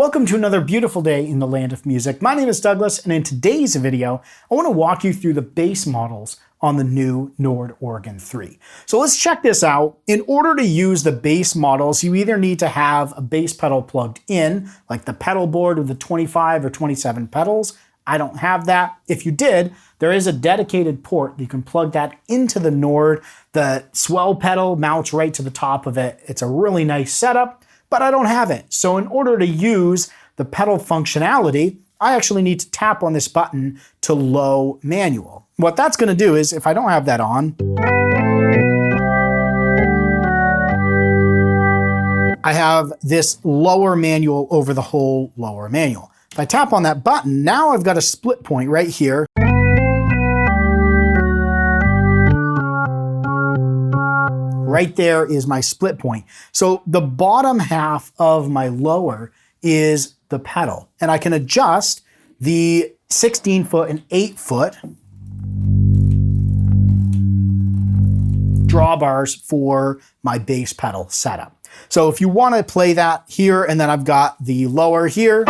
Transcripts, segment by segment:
Welcome to another beautiful day in the land of music. My name is Douglas, and in today's video, I want to walk you through the bass models on the new Nord Organ 3. So let's check this out. In order to use the bass models, you either need to have a bass pedal plugged in, like the pedal board with the 25 or 27 pedals. I don't have that. If you did, there is a dedicated port. You can plug that into the Nord. The swell pedal mounts right to the top of it. It's a really nice setup, but I don't have it. So in order to use the pedal functionality, I actually need to tap on this button to low manual. What that's gonna do is, if I don't have that on, I have this lower manual over the whole lower manual. If I tap on that button, now I've got a split point right here. Right there is my split point. So the bottom half of my lower is the pedal, and I can adjust the 16-foot and 8-foot drawbars for my bass pedal setup. So if you want to play that here, and then I've got the lower here.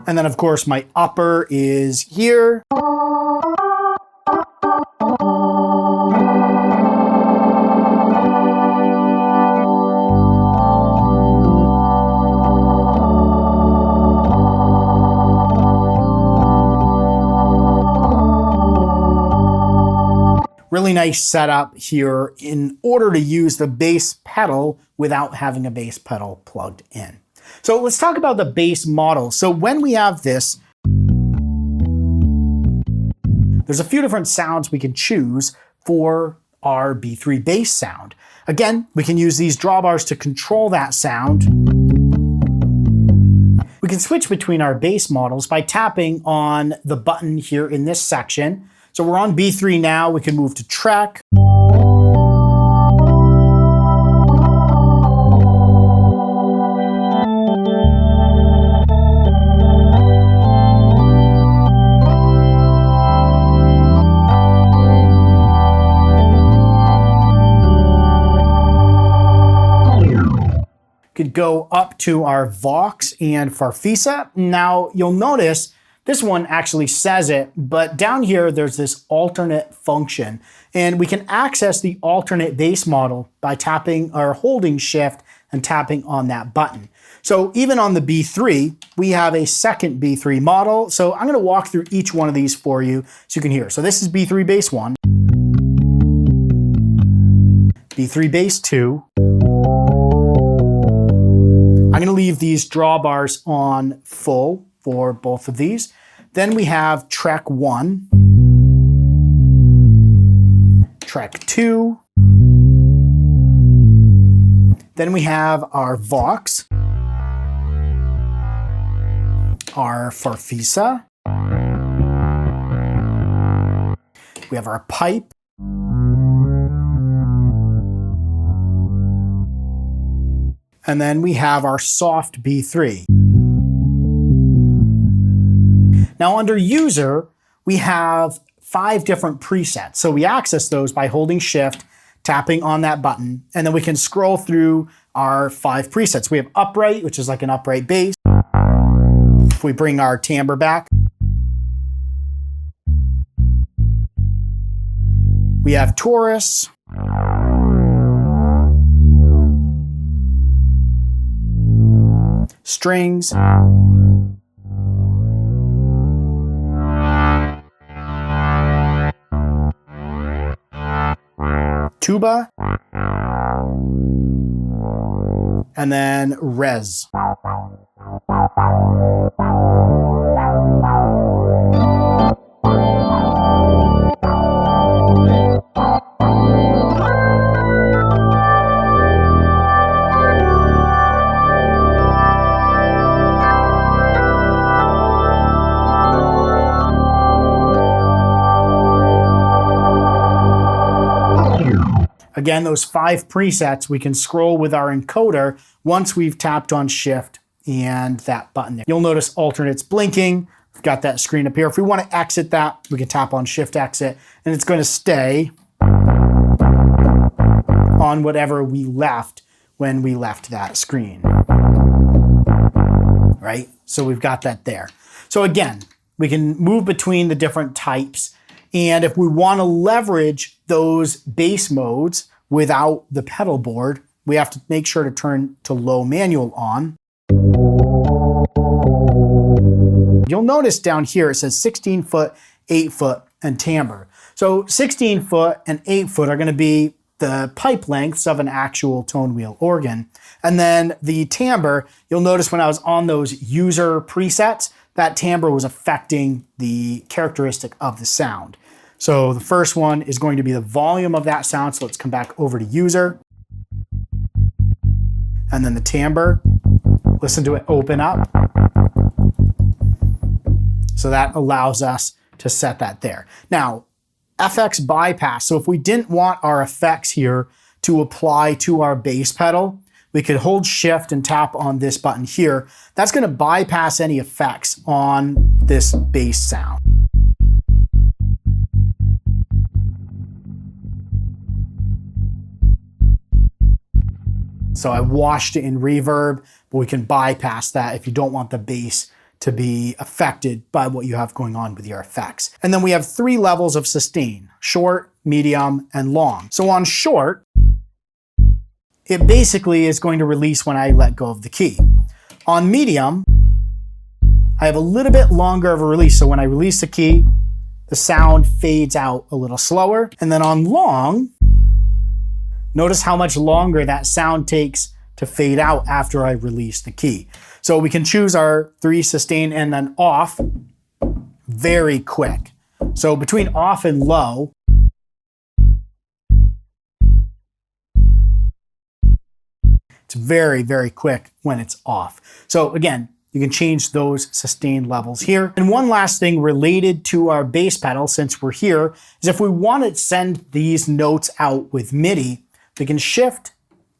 And then of course my upper is here. Really nice setup here in order to use the bass pedal without having a bass pedal plugged in. So let's talk about the bass model. So when we have this, there's a few different sounds we can choose for our B3 bass sound. Again, we can use these drawbars to control that sound. We can switch between our bass models by tapping on the button here in this section. So we're on B3 now, we can move to track. Could go up to our Vox and Farfisa. Now you'll notice this one actually says it, but down here there's this alternate function, and we can access the alternate bass model by tapping or holding shift and tapping on that button. So even on the B3, we have a second B3 model. So I'm gonna walk through each one of these for you so you can hear. So this is B3 bass 1, B3 bass 2. I'm gonna leave these drawbars on full for both of these. Then we have track 1, track 2. Then we have our Vox, our Farfisa. We have our pipe. And then we have our soft B3. Now under user, we have 5 different presets. So we access those by holding shift, tapping on that button, and then we can scroll through our 5 presets. We have upright, which is like an upright bass. If we bring our timbre back, we have Taurus. Strings. Tuba. And then res. Again, those 5 presets we can scroll with our encoder once we've tapped on shift and that button there. You'll notice alternates blinking. got that screen up here. If we want to exit that, we can tap on Shift Exit, and it's going to stay on whatever we left when we left that screen. Right? So we've got that there. So again, we can move between the different types. And if we want to leverage those bass modes without the pedal board, we have to make sure to turn to low manual on. You'll notice down here it says 16 foot, 8 foot, and timbre. So 16 foot and 8 foot are going to be the pipe lengths of an actual tone wheel organ. And then the timbre, you'll notice when I was on those user presets, that timbre was affecting the characteristic of the sound. So the first one is going to be the volume of that sound. So let's come back over to user. And then the timbre, listen to it open up. So that allows us to set that there. Now, FX bypass. So if we didn't want our effects here to apply to our bass pedal, we could hold Shift and tap on this button here. That's going to bypass any effects on this bass sound. So I washed it in reverb, but we can bypass that if you don't want the bass to be affected by what you have going on with your effects. And then we have 3 levels of sustain: short, medium, and long. So on short, it basically is going to release when I let go of the key. On medium, I have a little bit longer of a release. So when I release the key, the sound fades out a little slower. And then on long, notice how much longer that sound takes to fade out after I release the key. So we can choose our 3 sustain and then off very quick. So between off and low, it's very, very quick when it's off. So again, you can change those sustain levels here. And one last thing related to our bass pedal, since we're here, is if we want to send these notes out with MIDI, we can Shift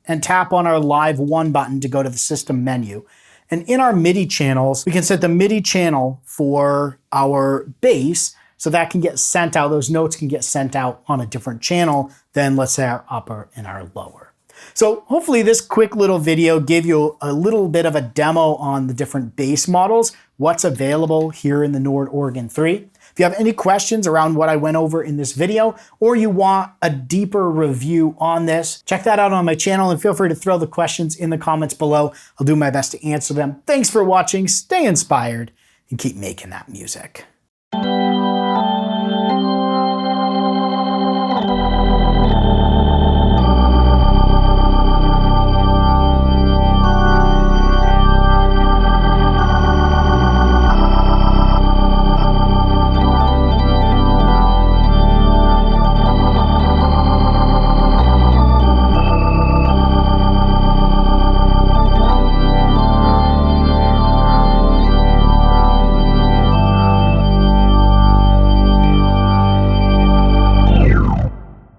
and tap on our Live 1 button to go to the system menu. And in our MIDI channels, we can set the MIDI channel for our bass so that can get sent out. Those notes can get sent out on a different channel than, let's say, our upper and our lower. So hopefully this quick little video gave you a little bit of a demo on the different bass models, what's available here in the Nord Organ 3. If you have any questions around what I went over in this video, or you want a deeper review on this, check that out on my channel and feel free to throw the questions in the comments below. I'll do my best to answer them. Thanks for watching, stay inspired, and keep making that music.